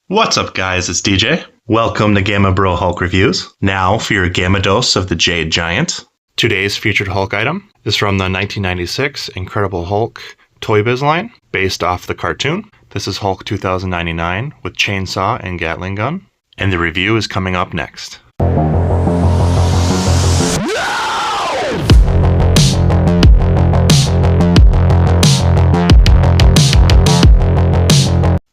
What's up, guys? It's DJ. Welcome to Gamma Bro Hulk Reviews. Now for your Gamma Dose of the Jade Giant. Today's featured Hulk item is from the 1996 Incredible Hulk Toy Biz line, based off the cartoon. This is Hulk 2099 with chainsaw and Gatling gun, and the review is coming up next.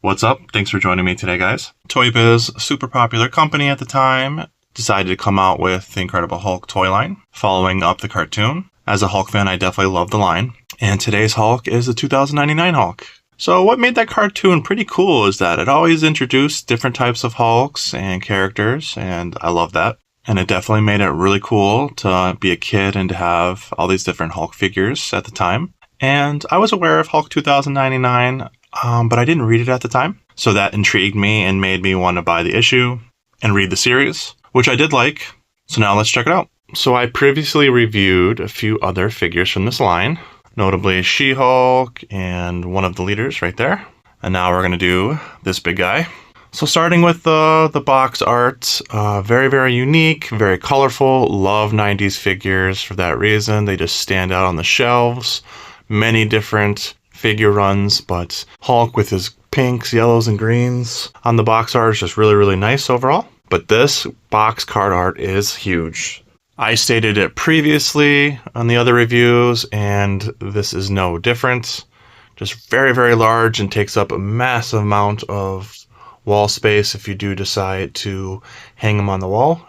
What's up? Thanks for joining me today, guys. Toy Biz, super popular company at the time, decided to come out with the Incredible Hulk toy line, following up the cartoon. As a Hulk fan, I definitely love the line. And today's Hulk is the 2099 Hulk. So what made that cartoon pretty cool is that it always introduced different types of Hulks and characters, and I love that. And it definitely made it really cool to be a kid and to have all these different Hulk figures at the time. And I was aware of Hulk 2099, but I didn't read it at the time. So that intrigued me and made me want to buy the issue and read the series, which I did like. So now let's check it out. So I previously reviewed a few other figures from this line, notably She-Hulk and one of the leaders right there. And now we're going to do this big guy. So starting with the box art, very, very unique, very colorful. Love 90s figures for that reason. They just stand out on the shelves. Many different figure runs, but Hulk with his pinks, yellows, and greens on the box art is just really, really nice overall. But this box card art is huge. I stated it previously on the other reviews, and this is no different. Just very, very large and takes up a massive amount of wall space if you do decide to hang them on the wall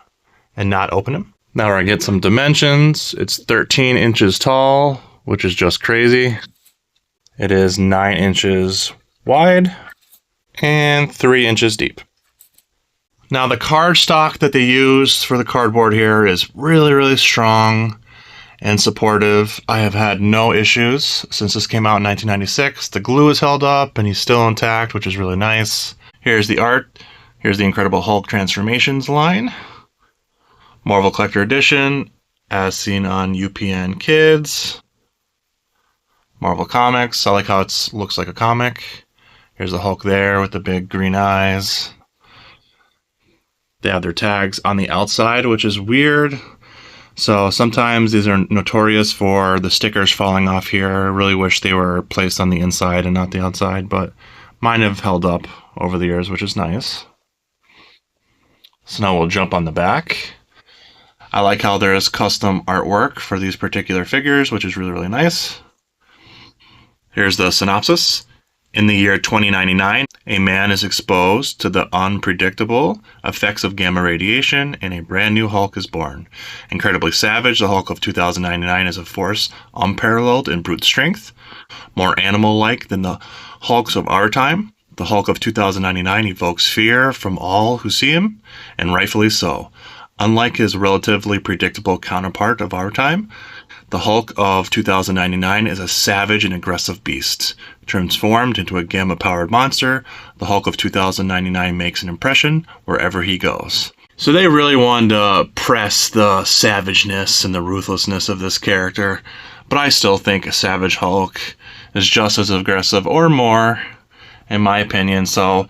and not open them. Now we're gonna get some dimensions. It's 13 inches tall, which is just crazy. It is 9 inches wide and 3 inches deep. Now the cardstock that they use for the cardboard here is really, really strong and supportive. I have had no issues since this came out in 1996. The glue is held up and he's still intact, which is really nice. Here's the art. Here's the Incredible Hulk Transformations line. Marvel Collector Edition, as seen on UPN Kids. Marvel Comics. I like how it looks like a comic. Here's the Hulk there with the big green eyes. They have their tags on the outside, which is weird. So sometimes these are notorious for the stickers falling off here. I really wish they were placed on the inside and not the outside, but mine have held up over the years, which is nice. So now we'll jump on the back. I like how there is custom artwork for these particular figures, which is really, really nice. Here's the synopsis. In the year 2099, a man is exposed to the unpredictable effects of gamma radiation and a brand new Hulk is born. Incredibly savage, the Hulk of 2099 is a force unparalleled in brute strength. More animal-like than the Hulks of our time, the Hulk of 2099 evokes fear from all who see him, and rightfully so. Unlike his relatively predictable counterpart of our time, the Hulk of 2099 is a savage and aggressive beast. Transformed into a gamma-powered monster, the Hulk of 2099 makes an impression wherever he goes. So they really wanted to press the savageness and the ruthlessness of this character, but I still think a Savage Hulk is just as aggressive or more, in my opinion. So,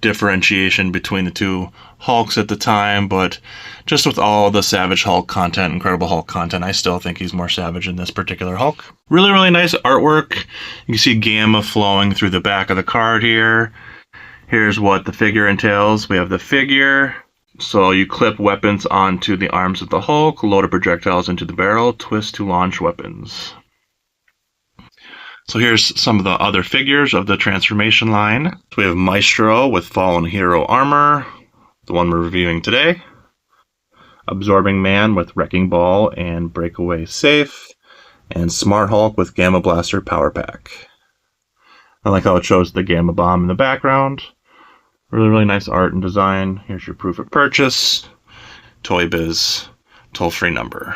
differentiation between the two Hulks at the time, but just with all the Savage Hulk content, Incredible Hulk content, I still think he's more savage in this particular Hulk. Really, really nice artwork. You can see gamma flowing through the back of the card here. Here's what the figure entails. We have the figure. So you clip weapons onto the arms of the Hulk, load projectiles into the barrel, twist to launch weapons. So here's some of the other figures of the transformation line. So we have Maestro with Fallen Hero armor, the one we're reviewing today. Absorbing Man with Wrecking Ball and Breakaway Safe. And Smart Hulk with Gamma Blaster Power Pack. I like how it shows the Gamma Bomb in the background. Really, really nice art and design. Here's your proof of purchase. Toy Biz toll-free number.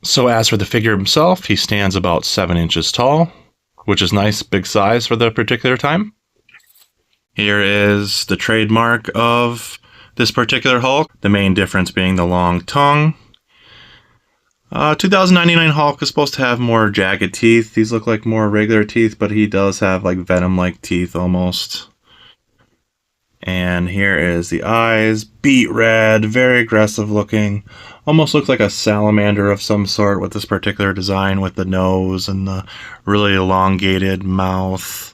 So as for the figure himself, he stands about 7 inches tall, which is nice, big size for the particular time. Here is the trademark of this particular Hulk, the main difference being the long tongue. $2,099 Hulk is supposed to have more jagged teeth. These look like more regular teeth, but he does have like Venom-like teeth almost. And here is the eyes, beet red, very aggressive looking. Almost looks like a salamander of some sort with this particular design with the nose and the really elongated mouth.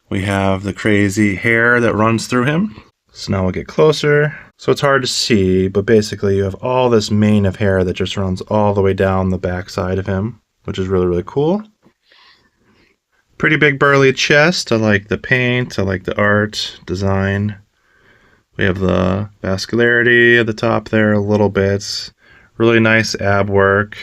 We have the crazy hair that runs through him. So now we'll get closer. So it's hard to see, but basically you have all this mane of hair that just runs all the way down the backside of him, which is really, really cool. Pretty big burly chest. I like the paint. I like the art, design. We have the vascularity at the top there a little bit. Really nice ab work.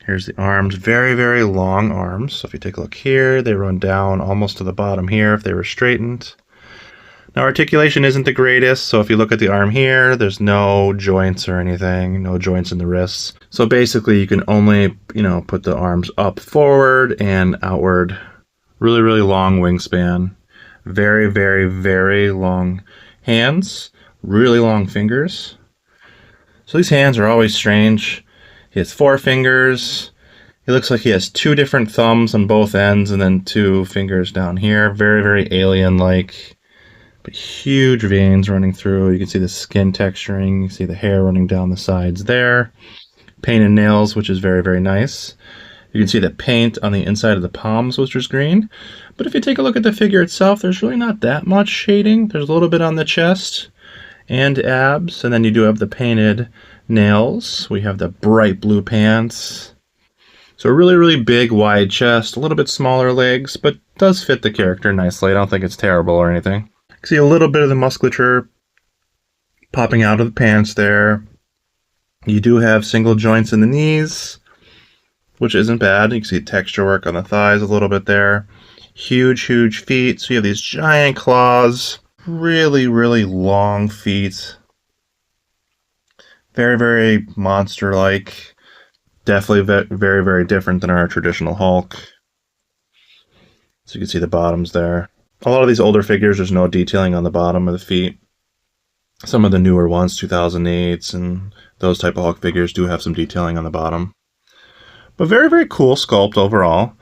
Here's the arms. Very, very long arms. So if you take a look here, they run down almost to the bottom here if they were straightened. Now articulation isn't the greatest, so if you look at the arm here, there's no joints or anything, no joints in the wrists. So basically you can only, put the arms up forward and outward. Really, really long wingspan. Very, very, very long hands. Really long fingers. So these hands are always strange. He has 4 fingers. He looks like he has 2 different thumbs on both ends and then 2 fingers down here. Very, very alien-like. But huge veins running through. You can see the skin texturing. You see the hair running down the sides there. Painted nails, which is very, very nice. You can see the paint on the inside of the palms, which is green. But if you take a look at the figure itself, there's really not that much shading. There's a little bit on the chest and abs. And then you do have the painted nails. We have the bright blue pants. So a really, really big, wide chest. A little bit smaller legs, but does fit the character nicely. I don't think it's terrible or anything. See a little bit of the musculature popping out of the pants there. You do have single joints in the knees, which isn't bad. You can see texture work on the thighs a little bit there. Huge, huge feet. So you have these giant claws. Really, really long feet. Very, very monster-like. Definitely very, very different than our traditional Hulk. So you can see the bottoms there. A lot of these older figures, there's no detailing on the bottom of the feet. Some of the newer ones, 2008s and those type of Hulk figures do have some detailing on the bottom. But very, very cool sculpt overall.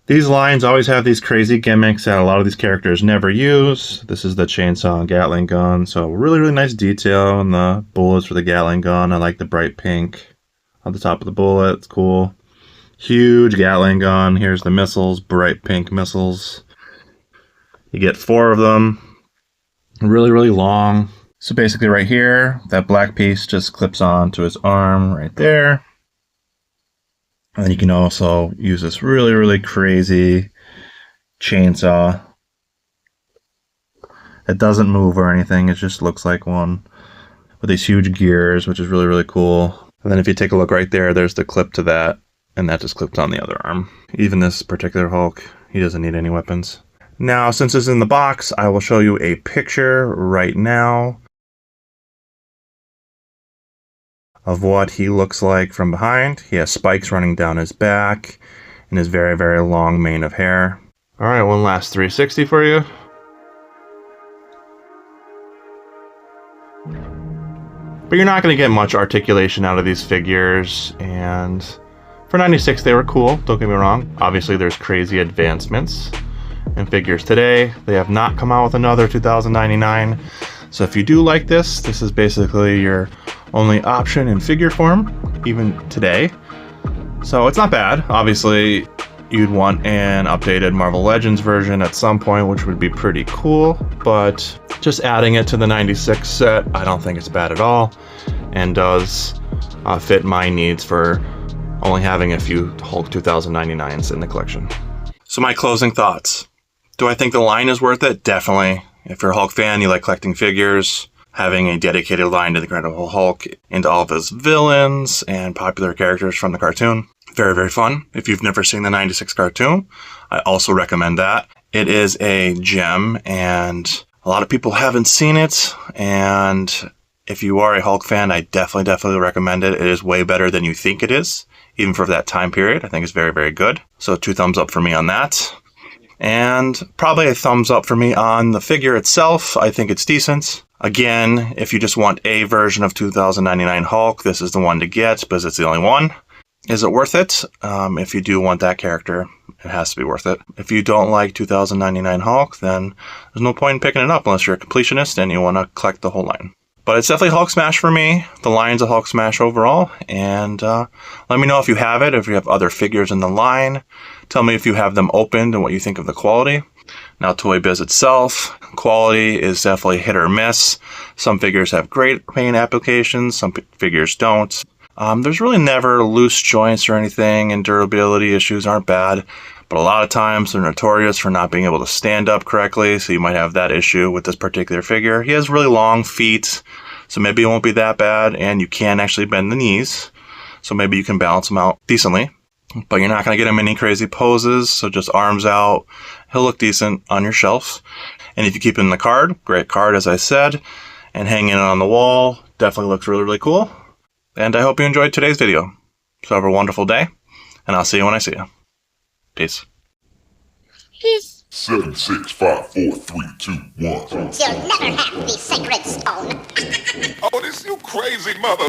These lines always have these crazy gimmicks that a lot of these characters never use. This is the chainsaw and Gatling gun, so really, really nice detail on the bullets for the Gatling gun. I like the bright pink on the top of the bullet. It's cool. Huge Gatling gun. Here's the missiles, bright pink missiles. You get 4 of them. Really, really long. So basically right here, that black piece just clips on to his arm right there. And then you can also use this really, really crazy chainsaw. It doesn't move or anything. It just looks like one with these huge gears, which is really, really cool. And then if you take a look right there, there's the clip to that. And that just clips on the other arm. Even this particular Hulk, he doesn't need any weapons. Now, since it's in the box, I will show you a picture right now of what he looks like from behind. He has spikes running down his back and his very, very long mane of hair. All right, one last 360 for you. But you're not going to get much articulation out of these figures, and for 96 they were cool, don't get me wrong. Obviously there's crazy advancements in figures today. They have not come out with another 2099. So if you do like this, this is basically your only option in figure form, even today. So it's not bad. Obviously, you'd want an updated Marvel Legends version at some point, which would be pretty cool. But just adding it to the 96 set, I don't think it's bad at all, and does fit my needs for only having a few Hulk 2099s in the collection. So my closing thoughts. Do I think the line is worth it? Definitely. If you're a Hulk fan, you like collecting figures, having a dedicated line to the Incredible Hulk and all of his villains and popular characters from the cartoon. Very, very fun. If you've never seen the 96 cartoon, I also recommend that. It is a gem, and a lot of people haven't seen it, and if you are a Hulk fan, I definitely recommend it. It is way better than you think it is, even for that time period. I think it's very, very good. So 2 thumbs up for me on that. And probably a thumbs up for me on the figure itself. I think it's decent. Again, if you just want a version of 2099 Hulk, this is the one to get because it's the only one. Is it worth it? If you do want that character, it has to be worth it. If you don't like 2099 Hulk, then there's no point in picking it up unless you're a completionist and you want to collect the whole line. But it's definitely Hulk Smash for me. The line's a Hulk Smash overall. And let me know if you have it, if you have other figures in the line. Tell me if you have them opened and what you think of the quality. Now, Toy Biz itself, quality is definitely hit or miss. Some figures have great paint applications, some figures don't. There's really never loose joints or anything, and durability issues aren't bad. But a lot of times they're notorious for not being able to stand up correctly, so you might have that issue with this particular figure. He has really long feet, so maybe it won't be that bad, and you can actually bend the knees, so maybe you can balance him out decently. But you're not going to get him any crazy poses, so just arms out. He'll look decent on your shelf. And if you keep it in the card, great card as I said, and hanging it on the wall, definitely looks really, really cool. And I hope you enjoyed today's video. So have a wonderful day, and I'll see you when I see you. Peace. Peace. 7, 6, 5, 4, 3, 2, 1. You'll never have the sacred stone. Oh, this you crazy mother.